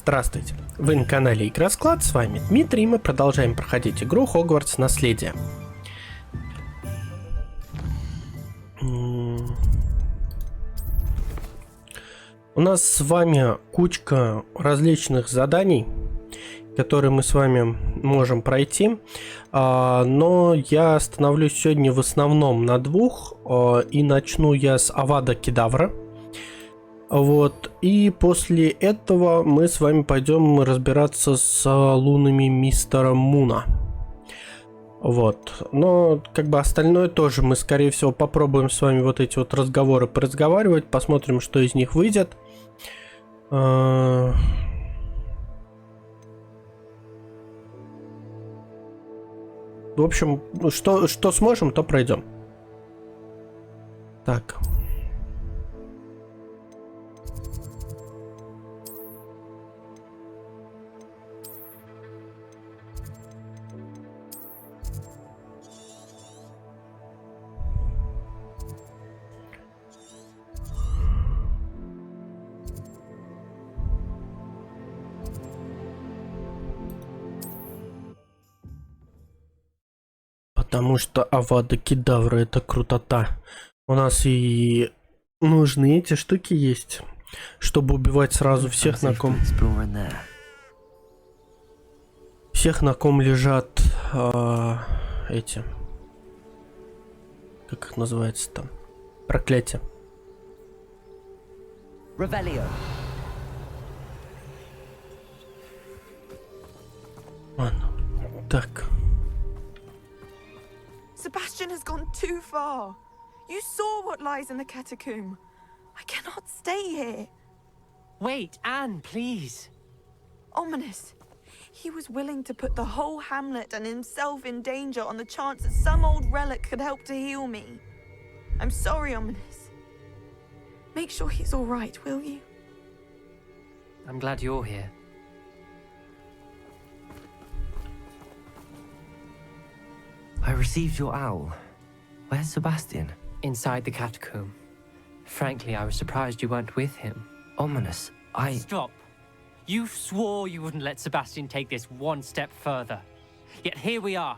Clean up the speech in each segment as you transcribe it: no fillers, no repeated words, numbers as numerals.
Здравствуйте! Вы на канале Игросклад, с вами Дмитрий, и мы продолжаем проходить игру Hogwarts Наследие. У нас с вами кучка различных заданий, которые мы с вами можем пройти, но я остановлюсь сегодня в основном на двух, и начну я с Авада Кедавра. Вот, и после этого мы с вами пойдем разбираться с лунами мистера Муна. Вот, но как бы остальное тоже мы, скорее всего, попробуем с вами вот эти вот разговоры поразговаривать, посмотрим, что из них выйдет. В общем, что сможем, то пройдем. Так. Потому что Авада Кедавра — это крутота. У нас и нужны эти штуки есть, чтобы убивать сразу всех, на ком лежат эти, как их называется там, проклятия. Ладно, так. Sebastian has gone too far. You saw what lies in the catacomb. I cannot stay here. Wait, Anne, please. Ominous. He was willing to put the whole hamlet and himself in danger on the chance that some old relic could help to heal me. I'm sorry, Ominous. Make sure he's all right, will you? I'm glad you're here. I received your owl. Where's Sebastian? Inside the catacomb. Frankly, I was surprised you weren't with him. Ominous, Stop. You swore you wouldn't let Sebastian take this one step further. Yet here we are.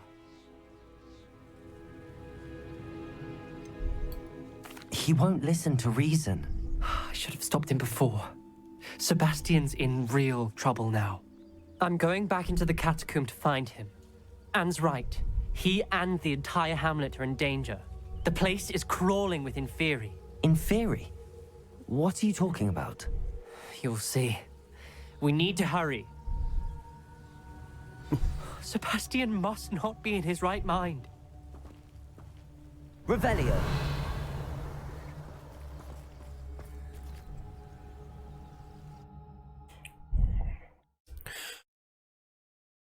He won't listen to reason. I should have stopped him before. Sebastian's in real trouble now. I'm going back into the catacomb to find him. Anne's right. He and the entire hamlet are in danger. The place is crawling with Inferi. Inferi? What are you talking about? You'll see. We need to hurry. Sebastian must not be in his right mind. Revelio.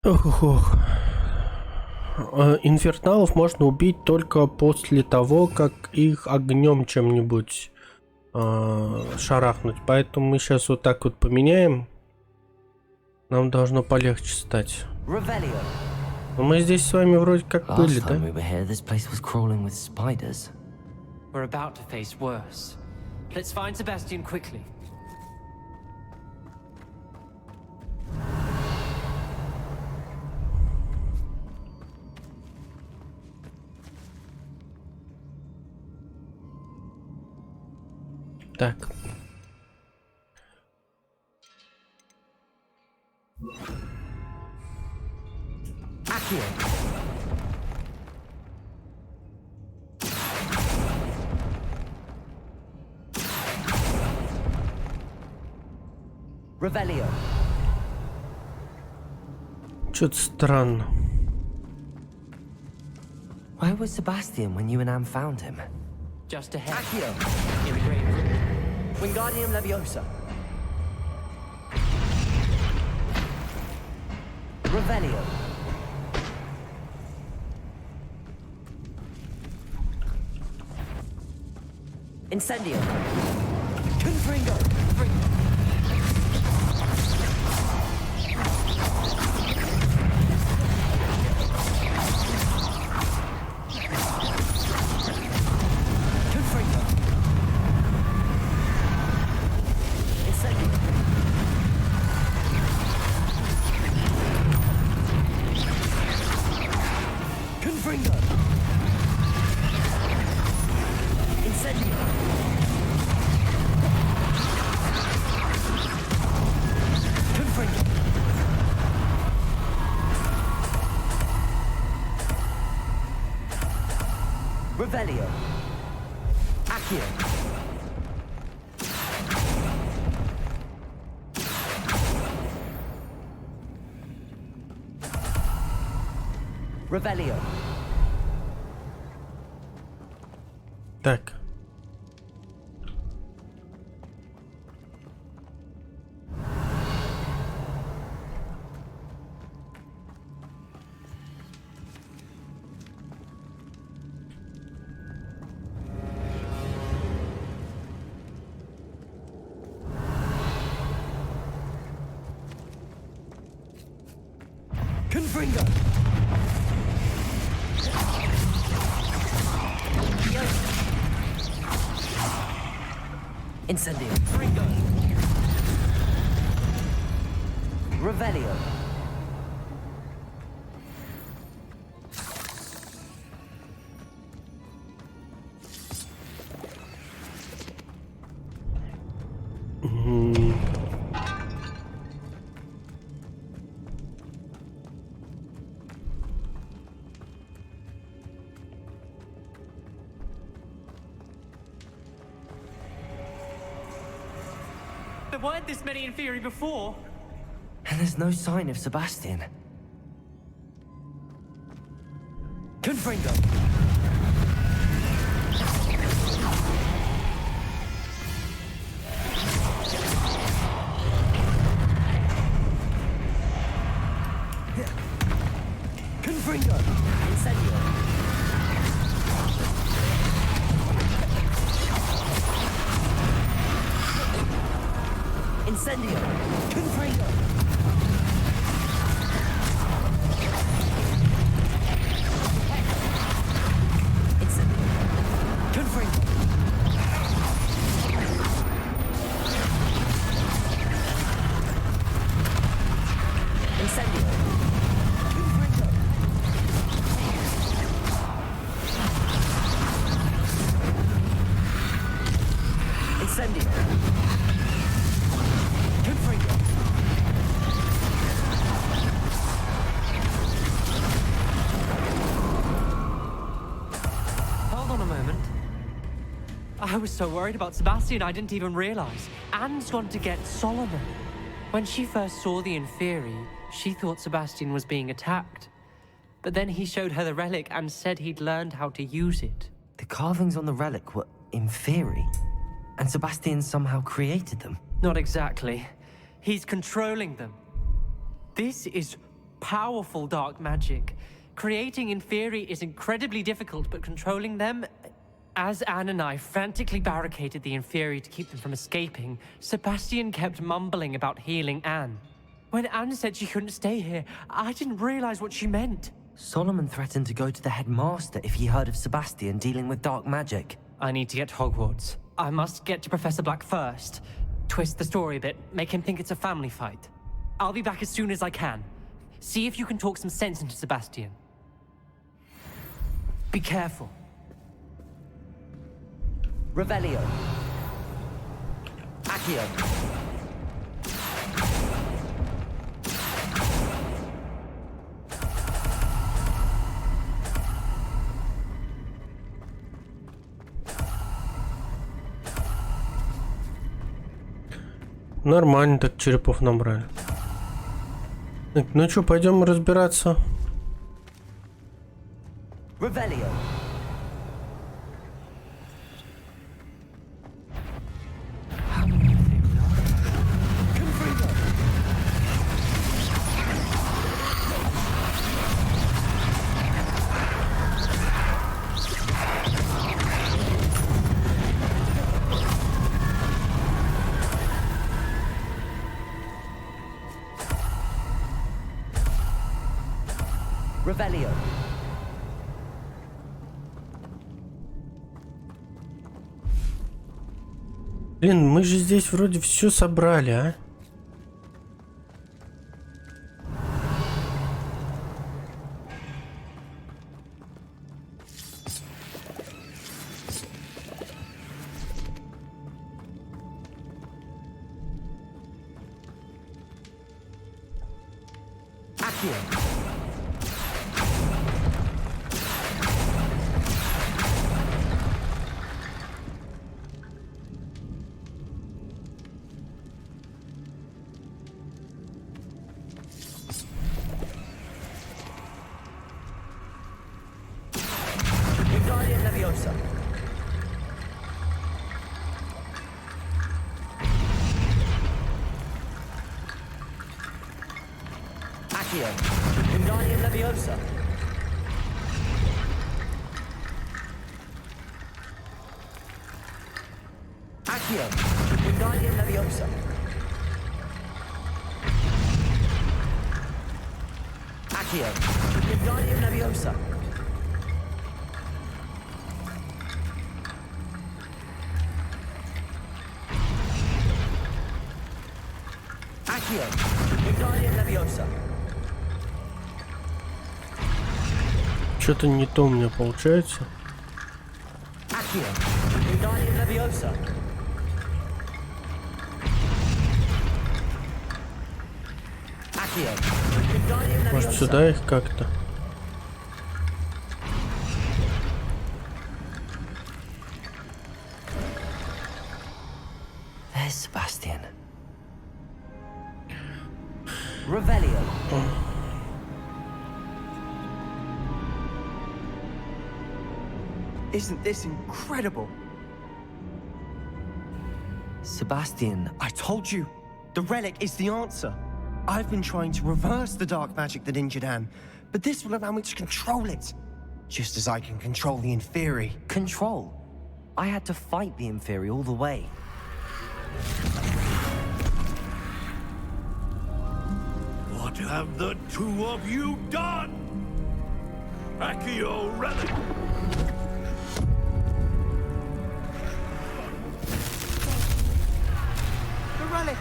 Ох. Инферналов можно убить только после того, как их огнем чем-нибудь шарахнуть. Поэтому мы сейчас вот так вот поменяем. Нам должно полегче стать. Но мы здесь с вами вроде как были, да? We're about to face worse. Let's find Sebastian quickly. Так. Revelio. Что-то странно. Where was Sebastian when you and Anne found him? Just ahead. Accio. In the great room. Wingardium Leviosa. Revelio. Incendio. Confringo. Confringo. Incendio. Confringo. Revelio. Accio. Revelio. Так. Confringo. Incendio. Confringo. Revelio. There weren't this many in theory before. And there's no sign of Sebastian. Confringo. Confringo. Incendio. Incendio. Confringo. Incendio. Confringo. Incendio. Confringo. Incendio. Confringo. Hold on a moment. I was so worried about Sebastian I didn't even realize. Anne's gone to get Solomon. When she first saw the Inferi, she thought Sebastian was being attacked. But then he showed her the relic and said he'd learned how to use it. The carvings on the relic were Inferi, and Sebastian somehow created them. Not exactly. He's controlling them. This is powerful dark magic. Creating Inferi is incredibly difficult, but controlling them... As Anne and I frantically barricaded the Inferi to keep them from escaping, Sebastian kept mumbling about healing Anne. When Anne said she couldn't stay here, I didn't realize what she meant. Solomon threatened to go to the headmaster if he heard of Sebastian dealing with dark magic. I need to get to Hogwarts. I must get to Professor Black first. Twist the story a bit, make him think it's a family fight. I'll be back as soon as I can. See if you can talk some sense into Sebastian. Be careful. Revelio. Accio. Нормально так черепов набрали. Так, ну что, пойдем разбираться. Revelio. Revelio. Блин, мы же здесь вроде все собрали, а? Что-то не то у меня получается. Может, сюда их как-то? There's Sebastian. Revelio. Isn't this incredible? Sebastian, I told you, the relic is the answer. I've been trying to reverse the dark magic that injured Anne, but this will allow me to control it. Just as I can control the Inferi. control. I had to fight the Inferi all the way. What have the two of you done? Accio relic! The relic!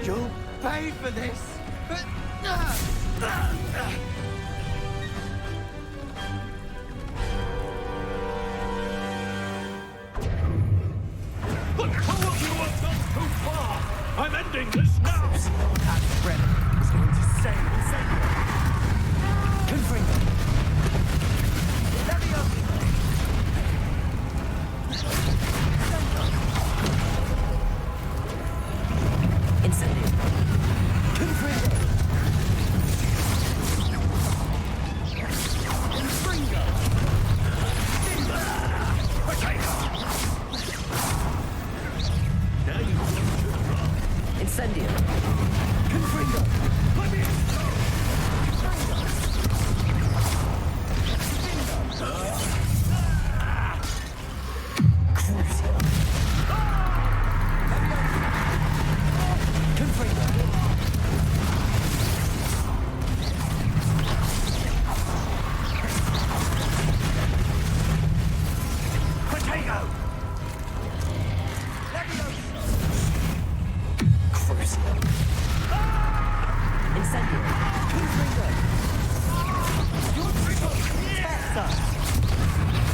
You'll pay for this! But... The two of you have gone too far! I'm ending this now! That relic is going to save Sadie. Confringo! Leviosa! Incendio. Confringo! Confringo! Now you want to run. Incendio. Confringo! Let me go! Crucio. Confringo! Potato! Crucio. Incendio. Confringo! Tessa!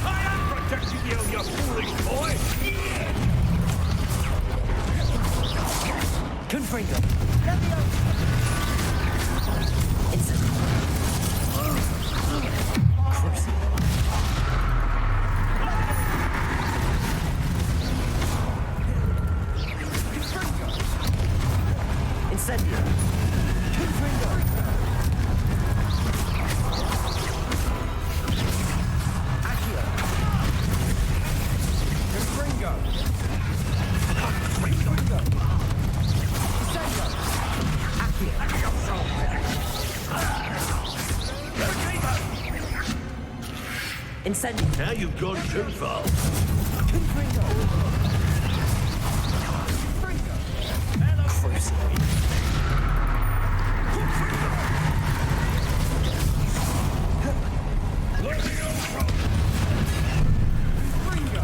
I am protecting you, you foolish boy! Confringo! Incendio. Crucio. Incendio. Confringo! Accio. Confringo! Confringo! Incendio! Accio. Incendio. Now you've gone too far. Confringo! Crucio.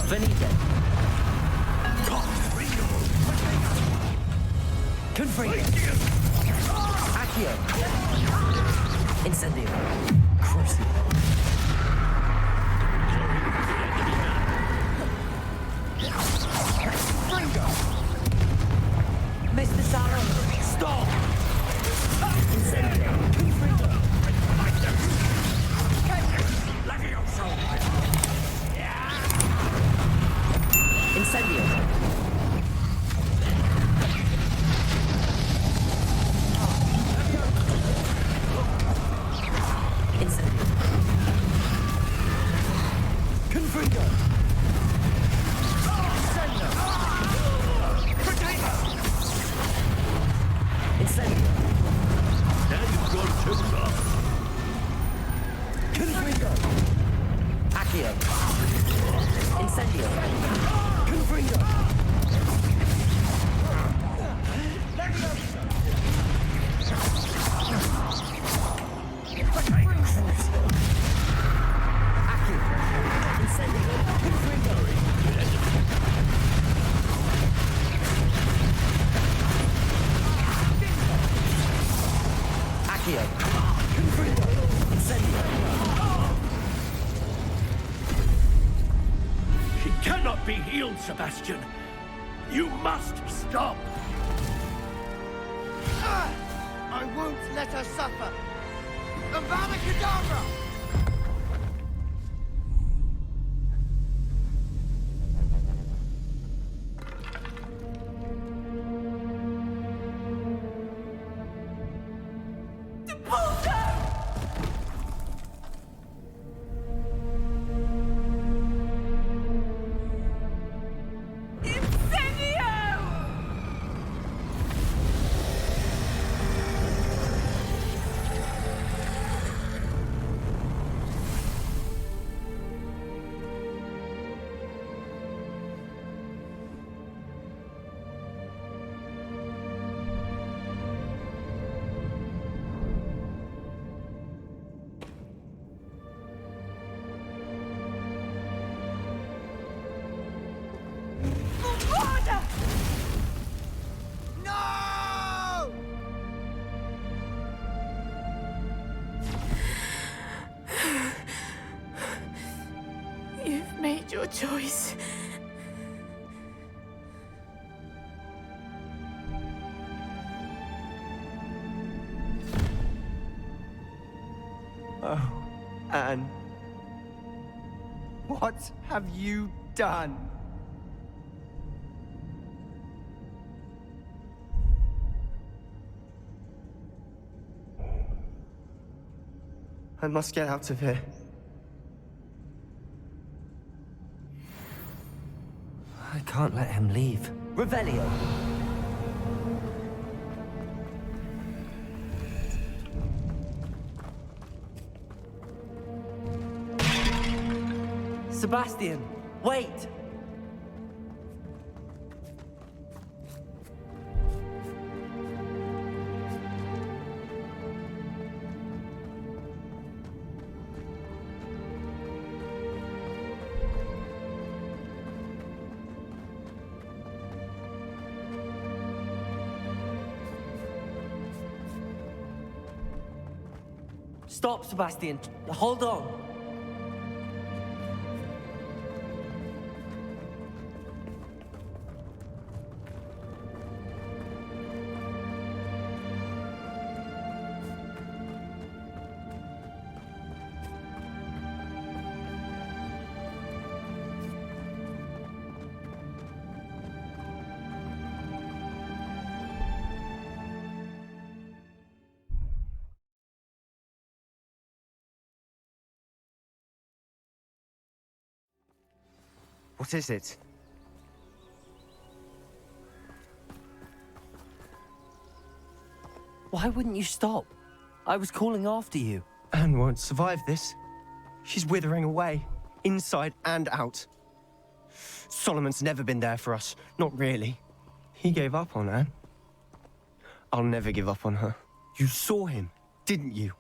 Venite. Confringo! Accio. Incendio. Crucio. Mr. Salon, stop! Incendio! Incendio! Incendio! Confringo! Incendio! Potato! Incendio! Now you've gone too far. Confringo! Accio! Incendio! Confringo! Accio! Incendio! Accio! Incendio! She cannot be healed, Sebastian. You must stop. I won't let her suffer! Avada Kedavra! No! You've made your choice. Oh, Anne. What have you done? I must get out of here. I can't let him leave. Revelio! Sebastian, wait! Stop, Sebastian. Hold on. What is it? Why wouldn't you stop? I was calling after you. Anne won't survive this. She's withering away, inside and out. Solomon's never been there for us, not really. He gave up on Anne. I'll never give up on her. You saw him, didn't you?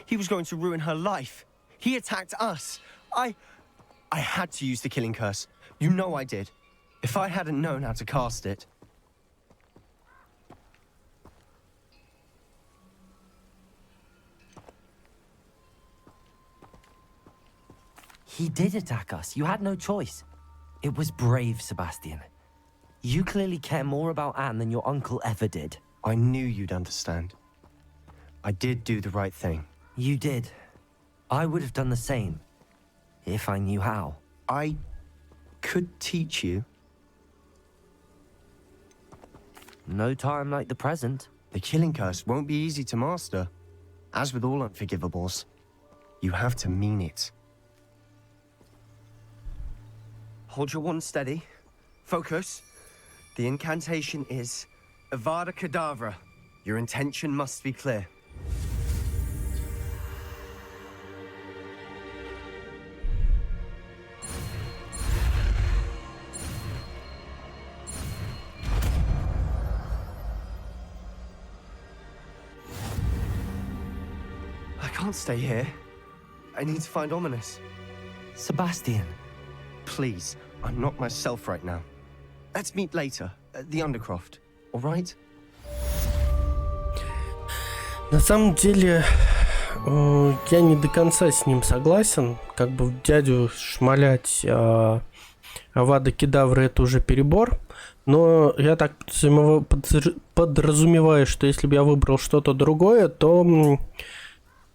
He was going to ruin her life. He attacked us. I had to use the killing curse. You know I did. If I hadn't known how to cast it. He did attack us. You had no choice. It was brave, Sebastian. You clearly care more about Anne than your uncle ever did. I knew you'd understand. I did do the right thing. You did. I would have done the same, if I knew how. I could teach you. No time like the present. The killing curse won't be easy to master. As with all unforgivables, you have to mean it. Hold your wand steady. Focus. The incantation is Avada Kedavra. Your intention must be clear. I can't stay here. I need to find Ominous. Sebastian. Please, I'm not myself right now. Let's meet later at the Undercroft, all right? На самом деле, я не до конца с ним согласен. Как бы дядю шмалять Авада Кедавра — это уже перебор. Но я так подразумеваю, что если бы я выбрал что-то другое, то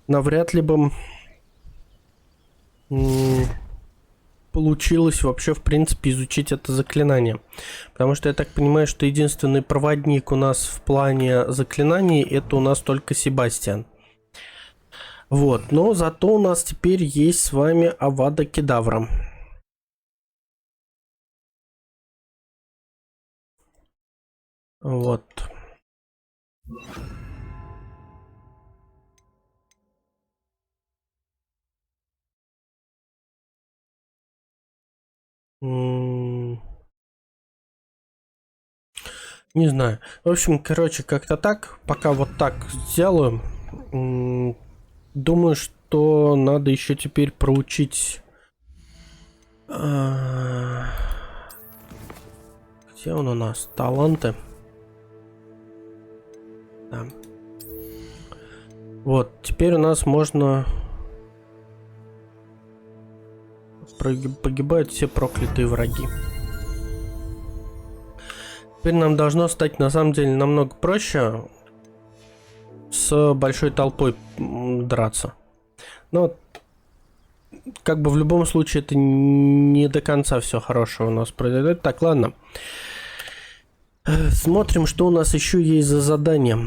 навряд ли бы получилось вообще, в принципе, изучить это заклинание. Потому что я так понимаю, что единственный проводник у нас в плане заклинаний — это у нас только Себастьян. Вот, но зато у нас теперь есть с вами Авада Кедавра. Вот. Не знаю. В общем, короче, как-то так. Пока вот так сделаю. Думаю, что надо еще теперь проучить. Где он у нас? Таланты. Да. Вот, теперь у нас можно... Погибают все проклятые враги. Теперь нам должно стать на самом деле намного проще с большой толпой драться. Но как бы в любом случае это не до конца все хорошего у нас произойдет. Так, ладно. Смотрим, что у нас еще есть за задание.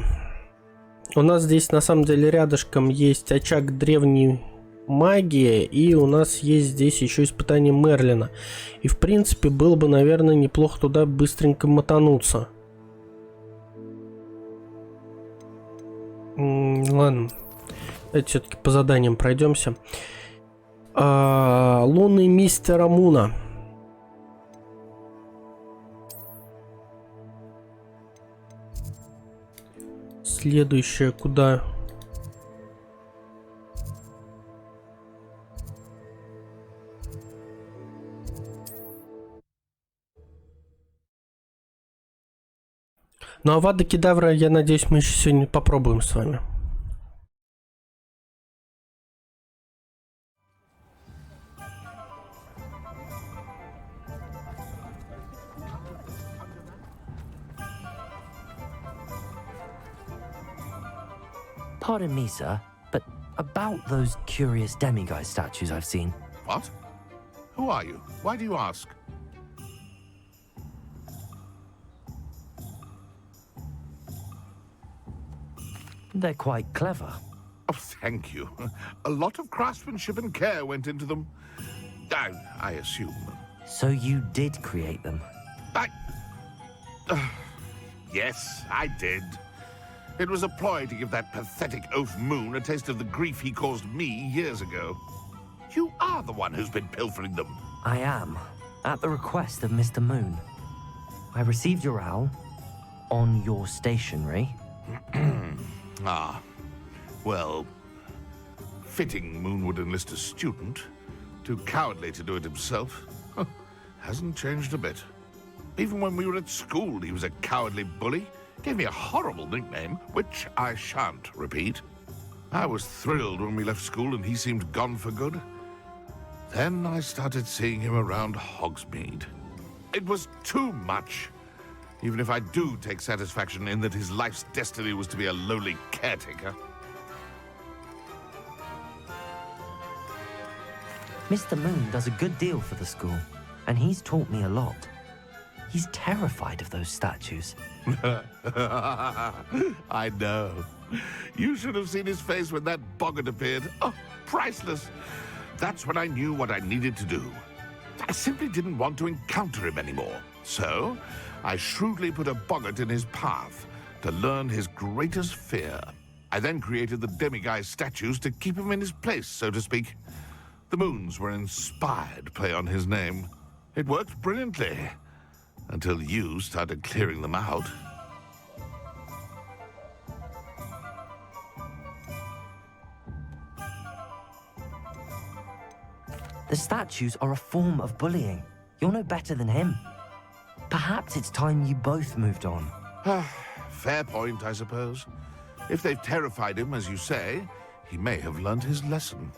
У нас здесь на самом деле рядышком есть очаг древней магии, и у нас есть здесь еще испытание Мерлина. И в принципе было бы, наверное, неплохо туда быстренько мотануться. Ладно, давайте все-таки по заданиям пройдемся. Луны мистера Муна. Следующее куда? Ну, а Авада Кедавра, я надеюсь, мы еще сегодня попробуем с вами. Pardon me, sir, but about those curious demiguise statues I've seen. What? Who are you? Why do you ask? They're quite clever. Oh, thank you. A lot of craftsmanship and care went into them. I assume. So you did create them? Yes, I did. It was a ploy to give that pathetic oaf Moon a taste of the grief he caused me years ago. You are the one who's been pilfering them. I am, at the request of Mr. Moon. I received your owl on your stationery. Ah, well, fitting Moon would enlist a student. Too cowardly to do it himself. Hasn't changed a bit. Even when we were at school, he was a cowardly bully. Gave me a horrible nickname, which I shan't repeat. I was thrilled when we left school and he seemed gone for good. Then I started seeing him around Hogsmeade. It was too much. Even if I do take satisfaction in that his life's destiny was to be a lowly caretaker. Mr. Moon does a good deal for the school, and he's taught me a lot. He's terrified of those statues. I know. You should have seen his face when that boggart appeared. Oh, priceless. That's when I knew what I needed to do. I simply didn't want to encounter him anymore. So, I shrewdly put a boggart in his path to learn his greatest fear. I then created the demiguise statues to keep him in his place, so to speak. The moons were an inspired play on his name. It worked brilliantly. Until you started clearing them out. The statues are a form of bullying. You're no better than him. Perhaps it's time you both moved on. Fair point, I suppose. If they've terrified him, as you say, he may have learned his lesson.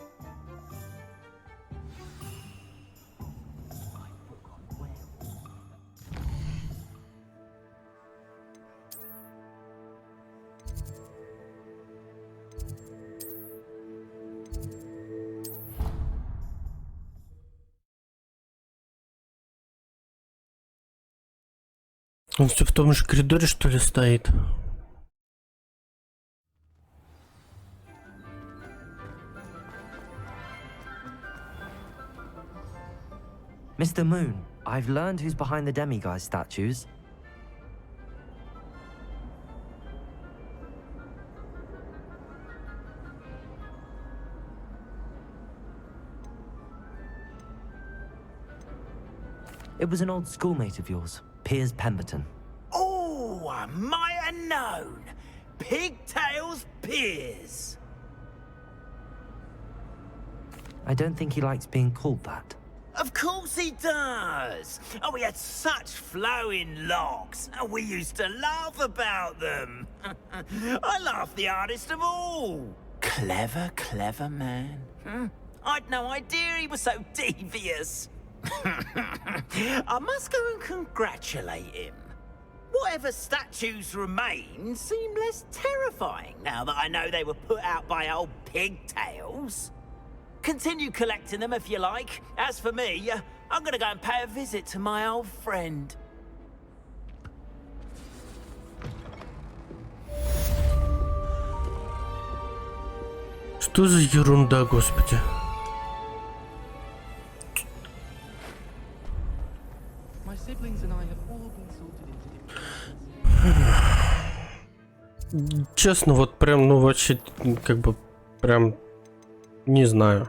Он все в том же коридоре, что ли, стоит? Mr. Moon, I've learned who's behind the demiguise statues. It was an old schoolmate of yours, Piers Pemberton. Oh, I might have known. Pigtails Piers. I don't think he likes being called that. Of course he does. Oh, he had such flowing locks, and we used to laugh about them. I laughed the hardest of all. Clever, clever man. I'd no idea he was so devious. I must go and congratulate him. Whatever statues remain seem less terrifying now that I know they were put out by old pigtails. Continue collecting them if you like. As for me, I'm gonna go and pay a visit to my old friend. Что за ерунда, господи? My siblings and I have all been sorted into different. Честно, вот прям, ну вообще, как бы, прям, не знаю.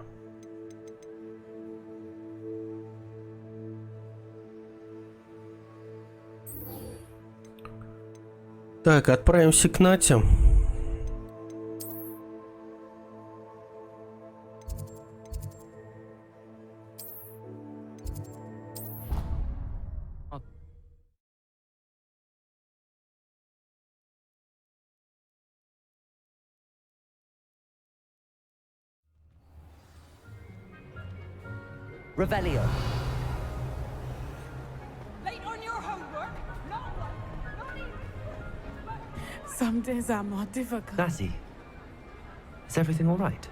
Так, отправимся к Нате. Revelio. Late on your homework? No. Some days are more difficult. Natty, is everything all right?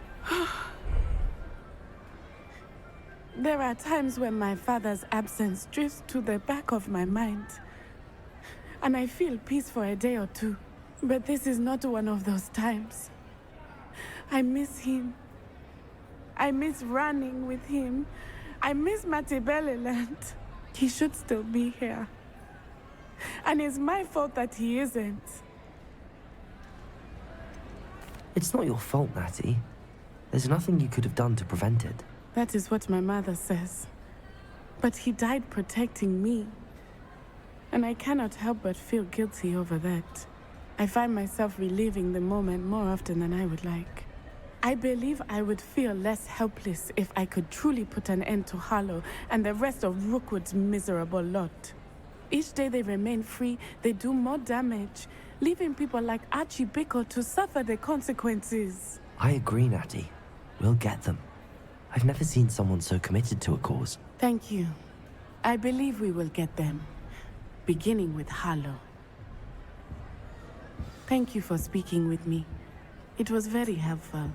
There are times when my father's absence drifts to the back of my mind, and I feel peace for a day or two. But this is not one of those times. I miss him. I miss running with him. I miss Matibeleland. He should still be here. And it's my fault that he isn't. It's not your fault, Natty. There's nothing you could have done to prevent it. That is what my mother says. But he died protecting me. And I cannot help but feel guilty over that. I find myself reliving the moment more often than I would like. I believe I would feel less helpless if I could truly put an end to Harlow and the rest of Rookwood's miserable lot. Each day they remain free, they do more damage, leaving people like Archie Bickle to suffer the consequences. I agree, Natty. We'll get them. I've never seen someone so committed to a cause. Thank you. I believe we will get them, beginning with Harlow. Thank you for speaking with me. It was very helpful.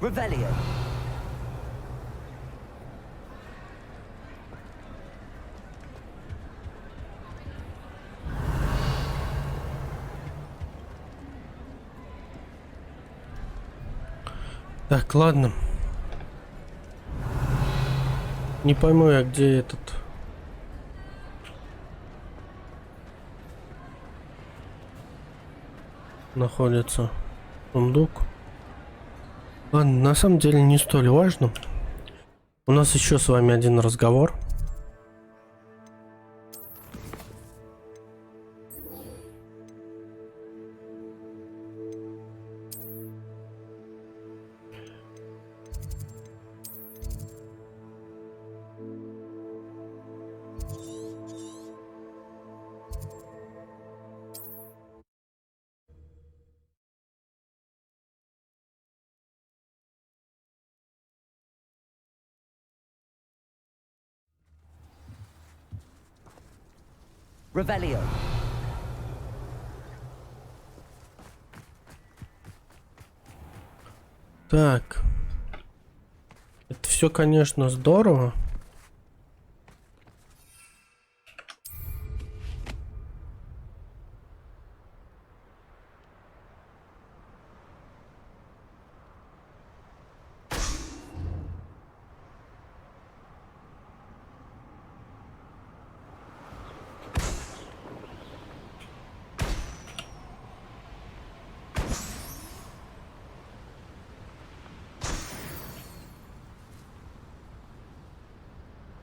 Revelio. Так, ладно. Не пойму я, где этот... находится сундук. Ладно, на самом деле не столь важно. У нас еще с вами один разговор. Revelio. Так. Это все, конечно, здорово.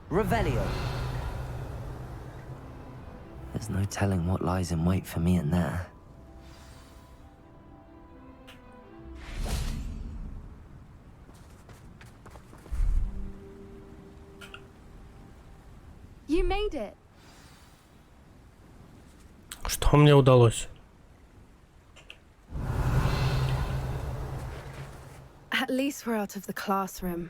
Revelio. There's no telling what lies in wait for me in there. You made it. Что мне удалось? At least we're out of the classroom.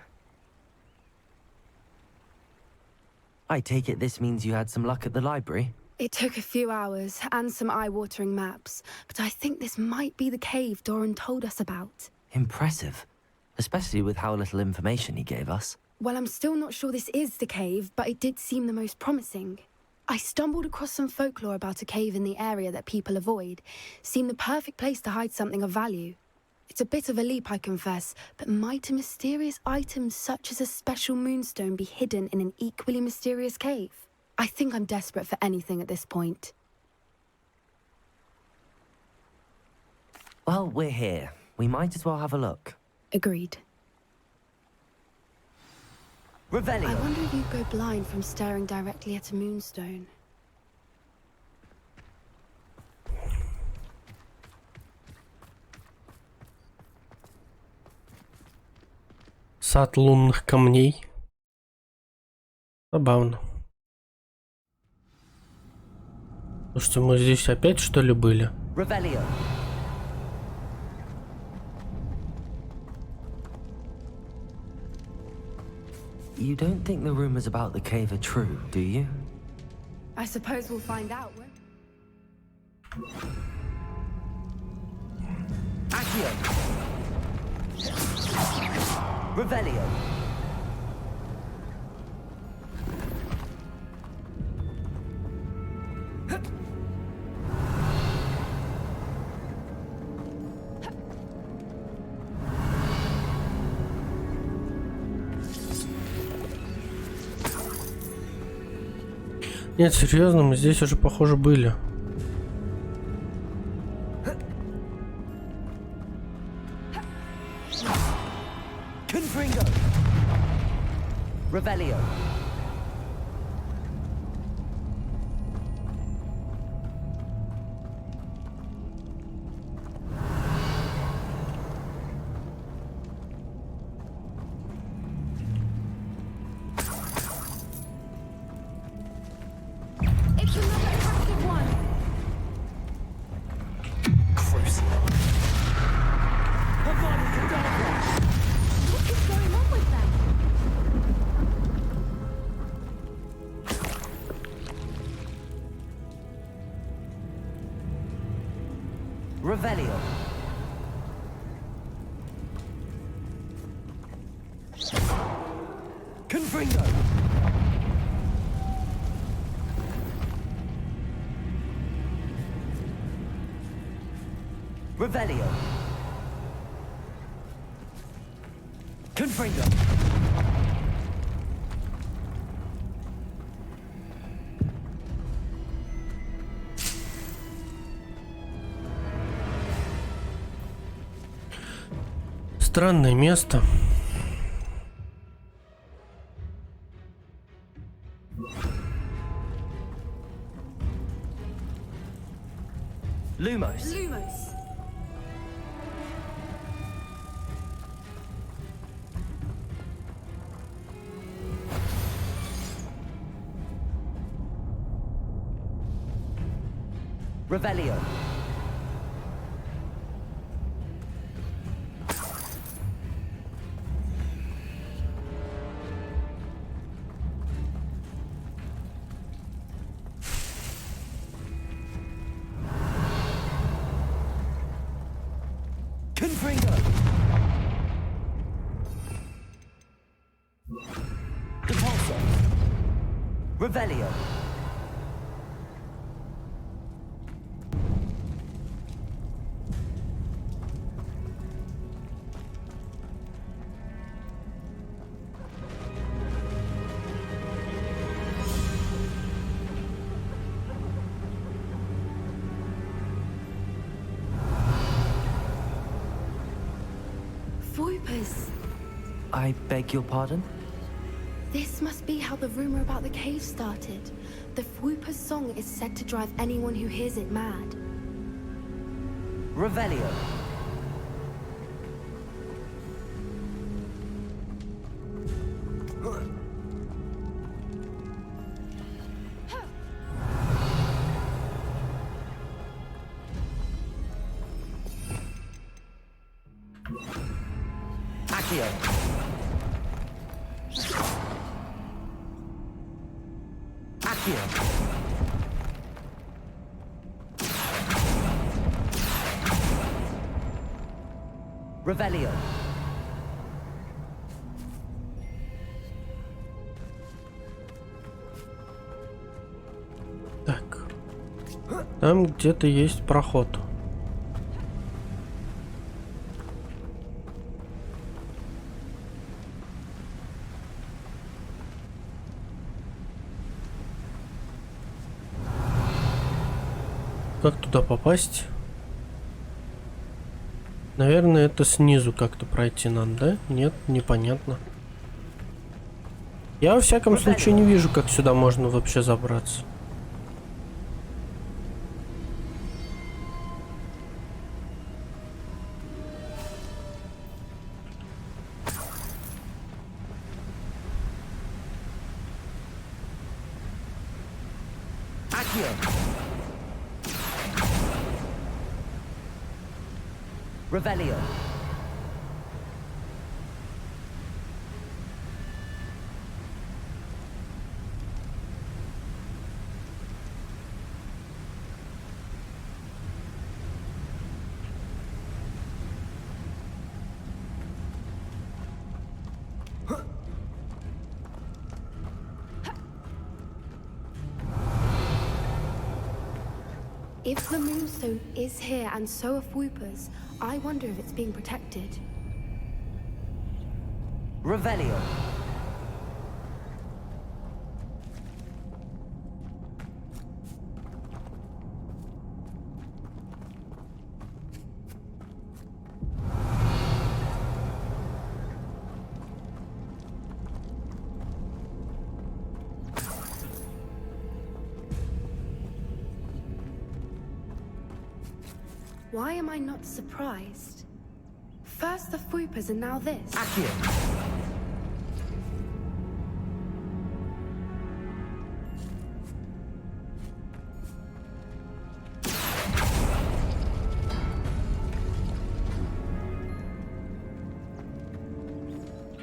I take it this means you had some luck at the library? It took a few hours and some eye-watering maps, but I think this might be the cave Doran told us about. Impressive. Especially with how little information he gave us. Well, I'm still not sure this is the cave, but it did seem the most promising. I stumbled across some folklore about a cave in the area that people avoid. Seemed the perfect place to hide something of value. It's a bit of a leap, I confess, but might a mysterious item such as a special moonstone be hidden in an equally mysterious cave? I think I'm desperate for anything at this point. Well, we're here. We might as well have a look. Agreed. Revelio. I wonder if you'd go blind from staring directly at a moonstone. Сад лунных камней. Забавно. Слушайте, мы здесь опять что ли были? Revelio. You don't think the rumors about the cave are true, do you? I suppose we'll find out, won't we? Accio. Revelio. Нет, серьезно, мы здесь уже, похоже, были. Revelio. It's another active one. Crucible. Revelio. Confringo. Revelio. Confringo. Странное место. Lumos. Lumos. Revelio. Confringo. Repulsor. Revelio. Voipers. I beg your pardon? This must be how the rumor about the cave started. The Voipers' song is said to drive anyone who hears it mad. Revelio. Accio. Accio. Revelio. Так. Там где-то есть проход. Как туда попасть? Наверное, это снизу как-то пройти надо, да? Нет, непонятно. Я во всяком случае не вижу, как сюда можно вообще забраться. Revelio. If the moonstone is here and so are Voipers, I wonder if it's being protected. Revelio. Why am I not surprised? First the Voipers and now this. Accio.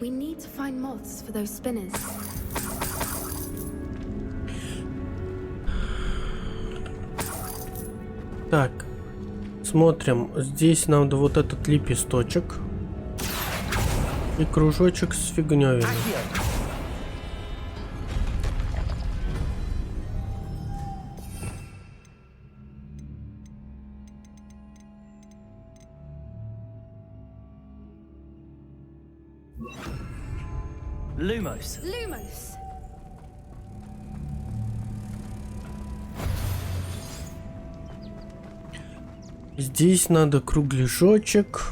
We need to find moths for those spinners. Так. Смотрим, здесь надо вот этот лепесточек и кружочек с фигней. Lumos. Lumos. Здесь надо кругляшочек.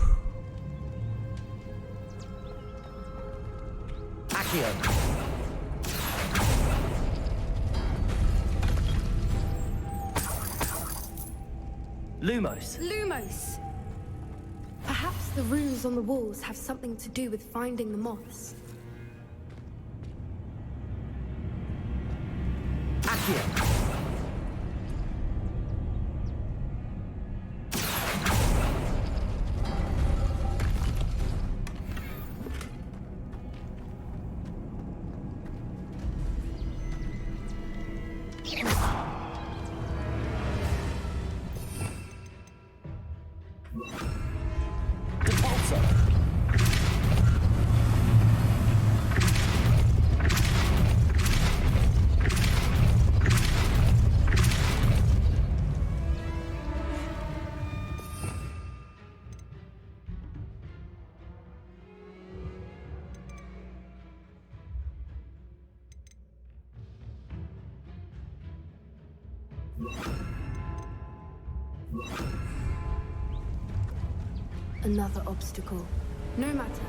Lumos. Lumos. Perhaps the runes on the walls have something to do with finding the moths. Another obstacle. No matter.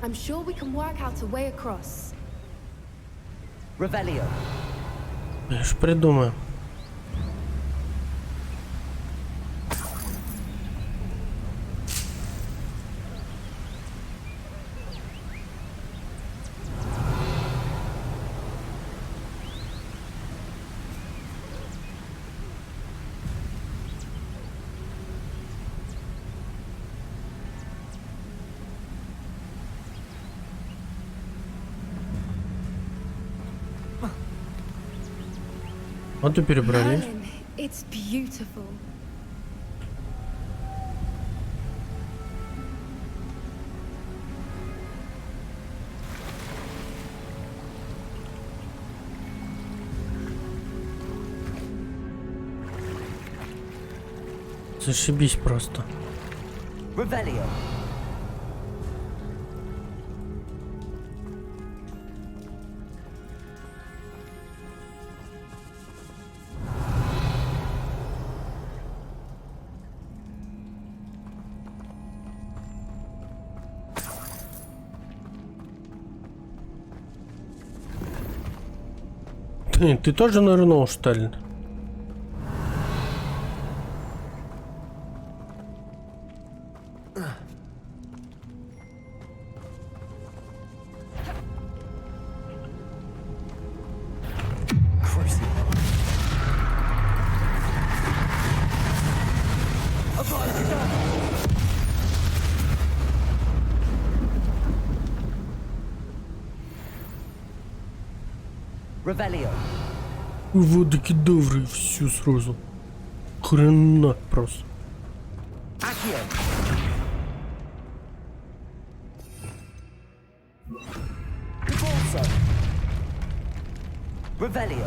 I'm sure we can work out a way across. Revelio. Я ж придумаю. Вот и перебрались. It's beautiful. Зашибись просто. Revelio. Ты тоже нырнул, что ли? Revelio. Вот кедавры, все сразу. Хрена просто. Accio. Convulso. Revelio.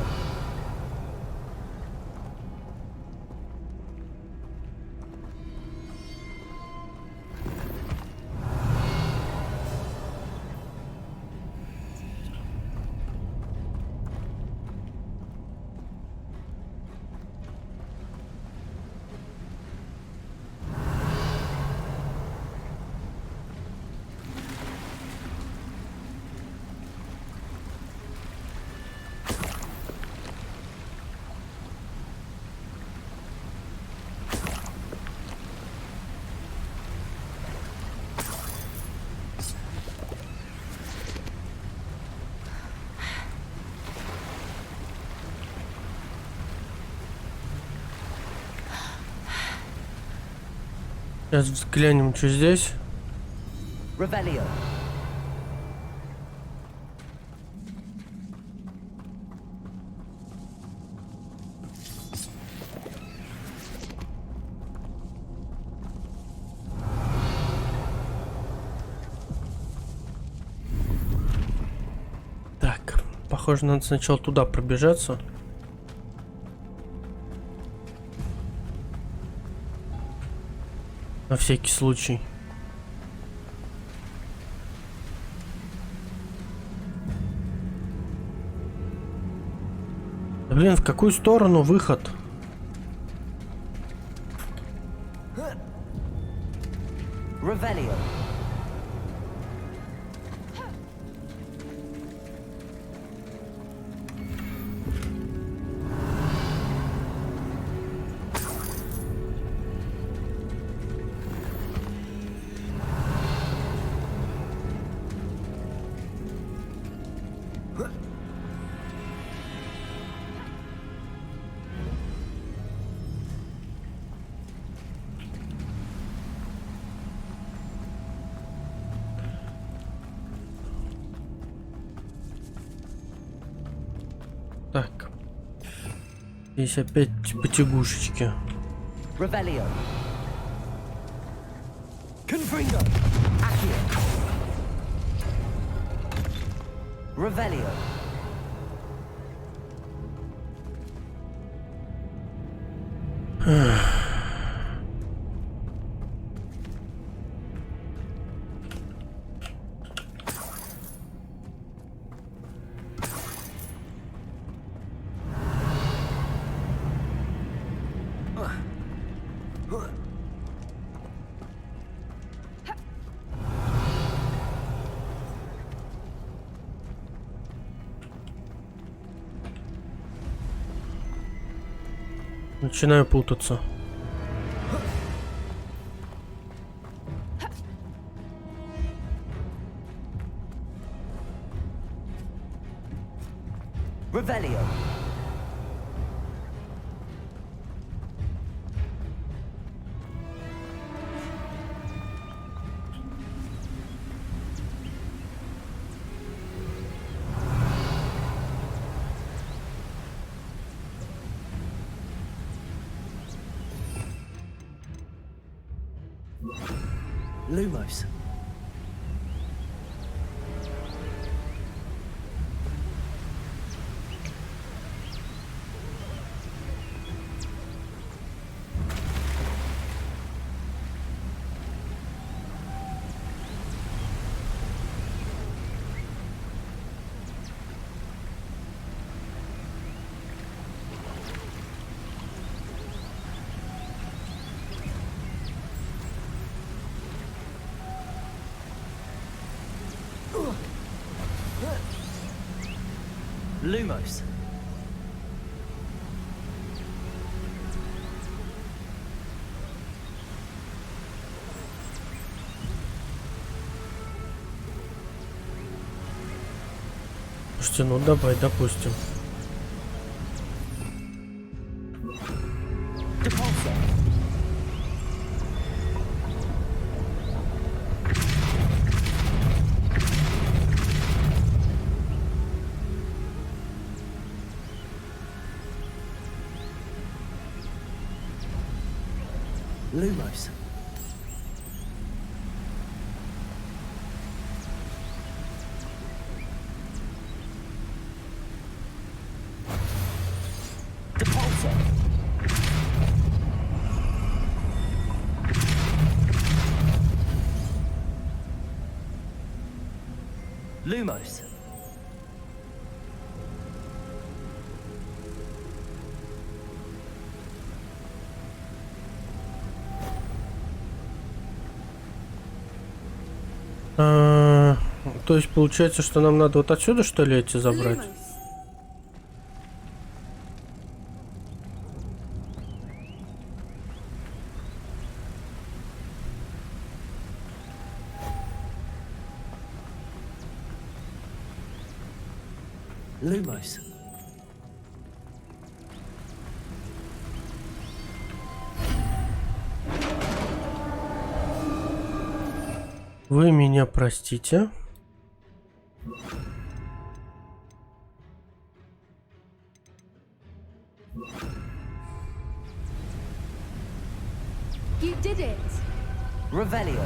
Сейчас взглянем, что здесь. Revelio. похоже, надо сначала туда пробежаться. На всякий случай. Да, блин, в какую сторону выход? Revelio. Так. Здесь опять потягушечки. Revelio. Confringo. Accio. Revelio. Начинаю путаться. Revelio. Lumos. Lumos. Слушайте, ну давай, допустим. Lumos. Depulso. Lumos. То есть получается, что нам надо вот отсюда, что ли, эти забрать? Lumos. Вы меня простите. You did it. Revelio.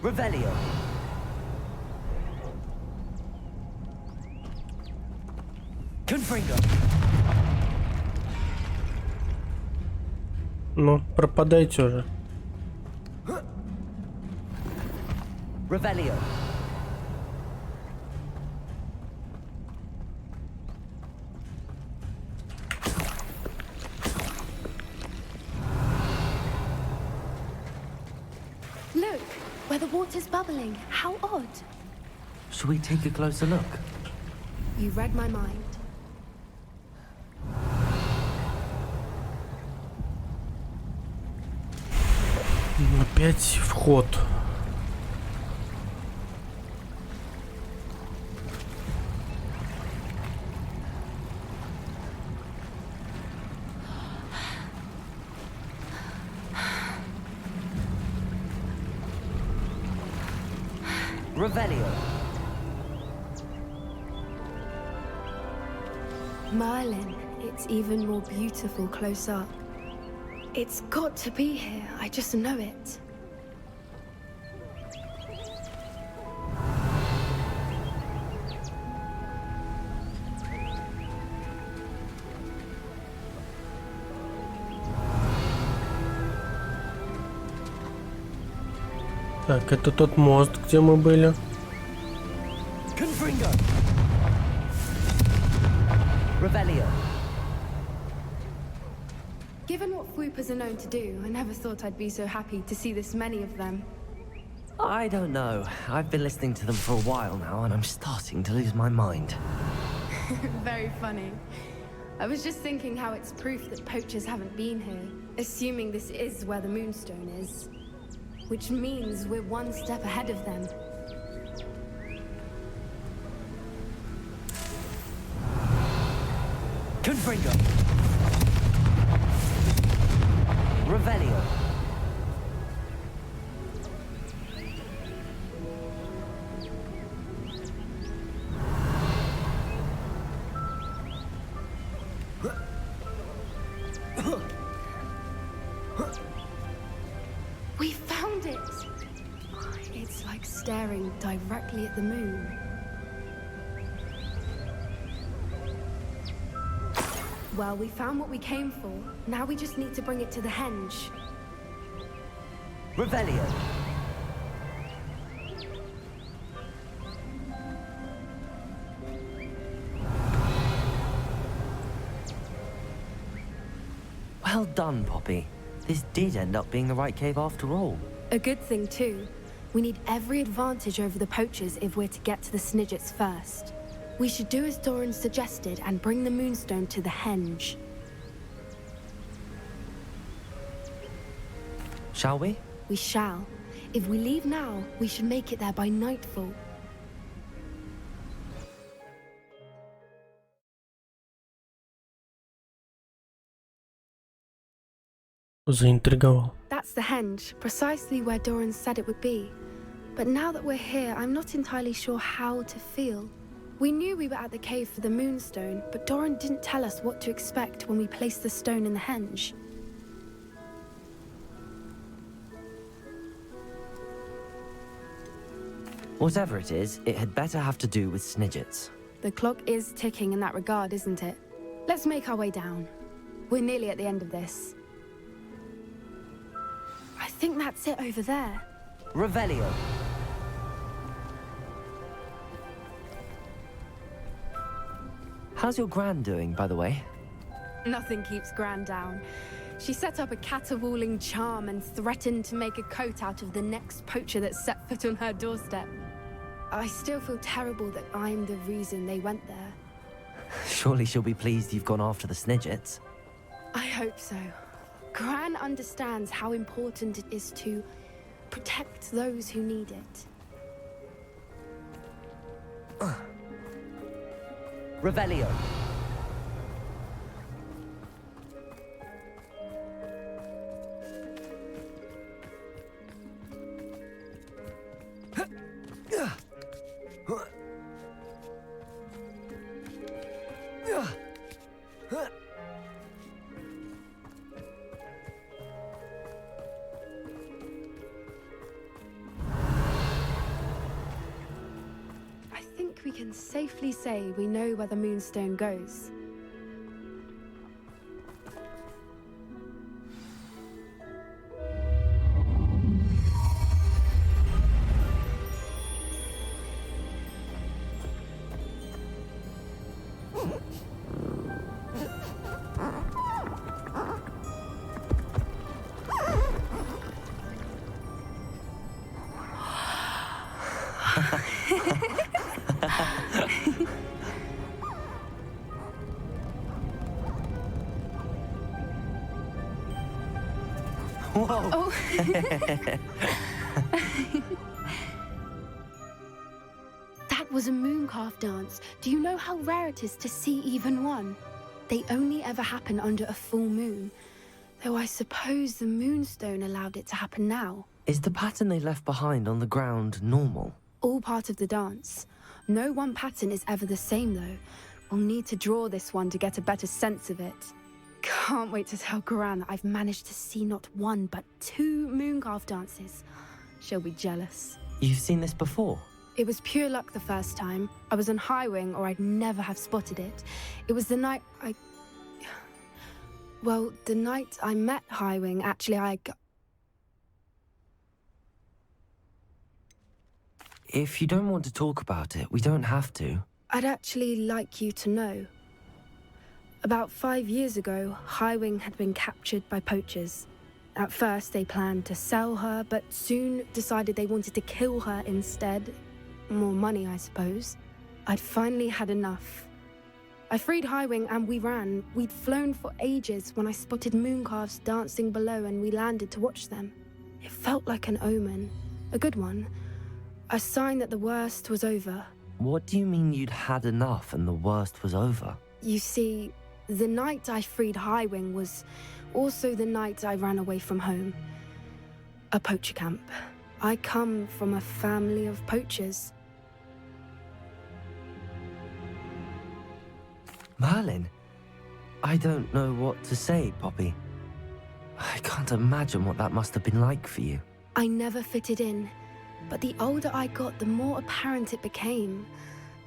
Revelio. Confringo. Ну, пропадайте уже. Revelio. Look, where the water's bubbling. How odd. Shall we take a closer look? You read my mind. Опять вход. Revelio. Merlin, it's even more beautiful close up. It's got to be here, I just know it. Так, это тот мост, где мы были. Confringo. Revelio. Given what swoopers are known to do, I never thought I'd be so happy to see this many of them. I don't know. I've been listening to them for a while now, and I'm starting to lose my mind. Very funny. I was just thinking how it's proof that poachers haven't been here, assuming this is where the Moonstone is. Which means we're one step ahead of them. Confringo. Revelio. We found it! It's like staring directly at the moon. Well, we found what we came for. Now we just need to bring it to the henge. Revelio. Well done, Poppy. This did end up being the right cave after all. A good thing, too. We need every advantage over the poachers if we're to get to the Snidgets first. We should do as Doran suggested and bring the Moonstone to the henge. Shall we? We shall. If we leave now, we should make it there by nightfall. Заинтриговал. That's the henge, precisely where Doran said it would be. But now that we're here, I'm not entirely sure how to feel. We knew we were at the cave for the Moonstone, but Doran didn't tell us what to expect when we placed the stone in the henge. Whatever it is, it had better have to do with Snidgets. The clock is ticking in that regard, isn't it? Let's make our way down. We're nearly at the end of this. I think that's it over there. Revelio. How's your Gran doing, by the way? Nothing keeps Gran down. She set up a caterwauling charm and threatened to make a coat out of the next poacher that set foot on her doorstep. I still feel terrible that I'm the reason they went there. Surely she'll be pleased you've gone after the Snidgets. I hope so. Gran understands how important it is to protect those who need it. Revelio. think we can safely say we know where the Moonstone goes. Whoa! Oh. That was a mooncalf dance. Do you know how rare it is to see even one? They only ever happen under a full moon. Though I suppose the Moonstone allowed it to happen now. Is the pattern they left behind on the ground normal? All part of the dance. No one pattern is ever the same though. We'll need to draw this one to get a better sense of it. Can't wait to tell Gran that I've managed to see not one but 2 mooncalf dances. She'll be jealous. You've seen this before? It was pure luck the first time. I was on Highwing or I'd never have spotted it. It was the night Well, the night I met Highwing, actually If you don't want to talk about it, we don't have to. I'd actually like you to know. About 5 years ago, Highwing had been captured by poachers. At first, they planned to sell her, but soon decided they wanted to kill her instead. More money, I suppose. I'd finally had enough. I freed Highwing and we ran. We'd flown for ages when I spotted mooncalves dancing below and we landed to watch them. It felt like an omen. A good one. A sign that the worst was over. What do you mean you'd had enough and the worst was over? You see, the night I freed Highwing was also the night I ran away from home. A poacher camp. I come from a family of poachers. Merlin? I don't know what to say, Poppy. I can't imagine what that must have been like for you. I never fitted in, but the older I got, the more apparent it became.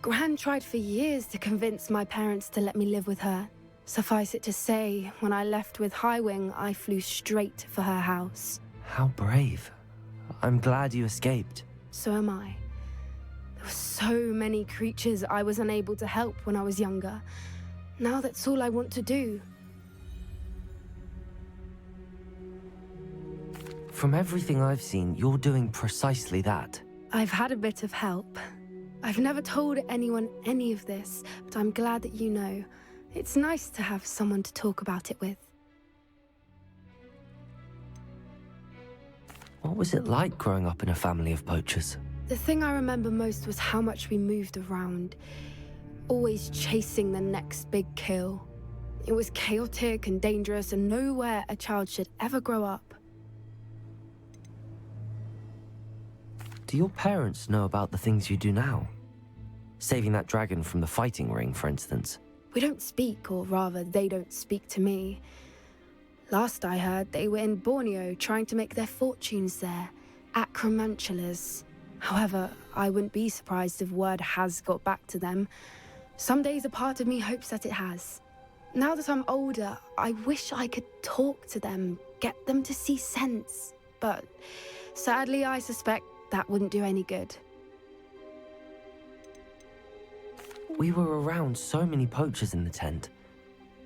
Gran tried for years to convince my parents to let me live with her. Suffice it to say, when I left with Highwing, I flew straight for her house. How brave. I'm glad you escaped. So am I. There were so many creatures I was unable to help when I was younger. Now that's all I want to do. From everything I've seen, you're doing precisely that. I've had a bit of help. I've never told anyone any of this, but I'm glad that you know. It's nice to have someone to talk about it with. What was it like growing up in a family of poachers? The thing I remember most was how much we moved around, always chasing the next big kill. It was chaotic and dangerous and nowhere a child should ever grow up. Do your parents know about the things you do now? Saving that dragon from the fighting ring, for instance. We don't speak, or rather, they don't speak to me. Last I heard, they were in Borneo trying to make their fortunes there. Acromantulas. However, I wouldn't be surprised if word has got back to them. Some days a part of me hopes that it has. Now that I'm older, I wish I could talk to them, get them to see sense. But sadly, I suspect that wouldn't do any good. We were around so many poachers in the tent.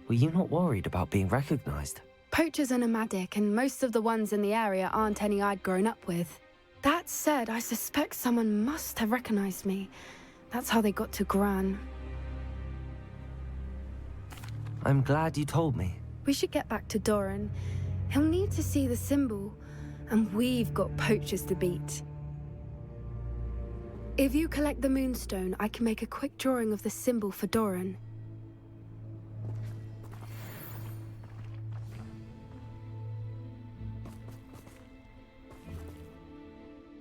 Were you not worried about being recognized? Poachers are nomadic, and most of the ones in the area aren't any I'd grown up with. That said, I suspect someone must have recognized me. That's how they got to Gran. I'm glad you told me. We should get back to Doran. He'll need to see the symbol, and we've got poachers to beat. If you collect the Moonstone, I can make a quick drawing of the symbol for Doran.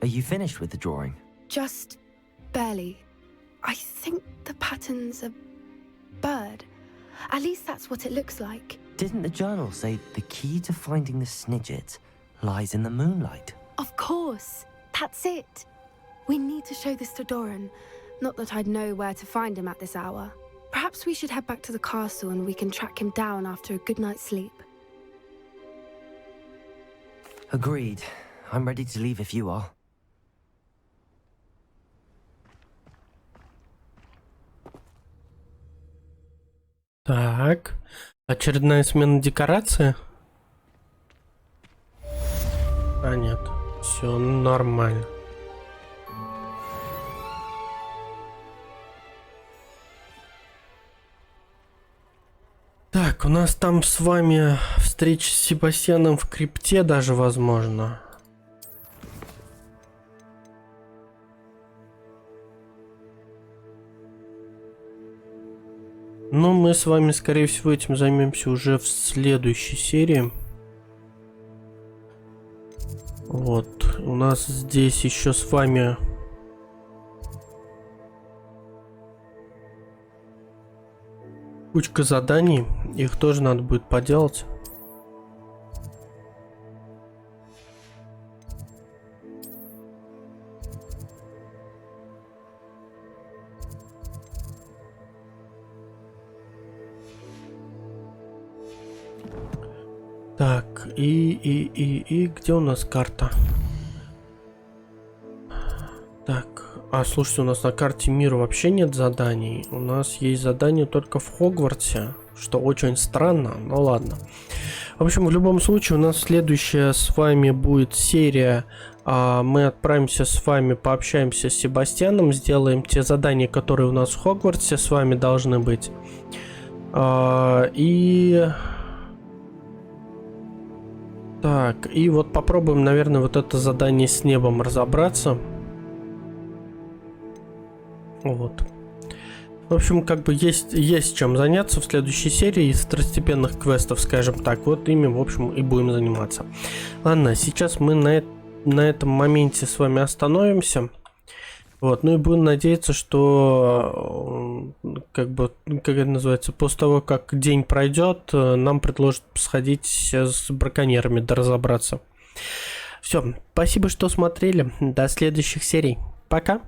Are you finished with the drawing? Just barely. I think the pattern's a bird. At least that's what it looks like. Didn't the journal say the key to finding the Snidget lies in the moonlight? Of course. That's it. We need to show this to Doran. Not that I'd know where to find him at this hour. Perhaps we should head back to the castle and we can track him down after a good night's sleep. Agreed. I'm ready to leave if you are. Так, очередная смена декорации? А нет, все нормально. Так, у нас там с вами встреча с Себастьяном в крипте даже возможно. Но мы с вами, скорее всего, этим займемся уже в следующей серии. Вот, у нас здесь еще с вами кучка заданий, их тоже надо будет поделать. Так, и где у нас карта? Так, слушайте, у нас на карте мира вообще нет заданий. У нас есть задания только в Хогвартсе, что очень странно, но ладно. В общем, в любом случае, у нас следующая с вами будет серия. Мы отправимся с вами, пообщаемся с Себастьяном, сделаем те задания, которые у нас в Хогвартсе с вами должны быть. Так, и вот попробуем, наверное, вот это задание с небом разобраться. Вот. В общем, как бы есть чем заняться в следующей серии из второстепенных квестов, скажем так. Вот ими, в общем, и будем заниматься. Ладно, сейчас мы на этом моменте с вами остановимся. Вот, ну и будем надеяться, что, как это называется, после того, как день пройдет, нам предложат сходить с браконьерами, да разобраться. Все, спасибо, что смотрели. До следующих серий. Пока.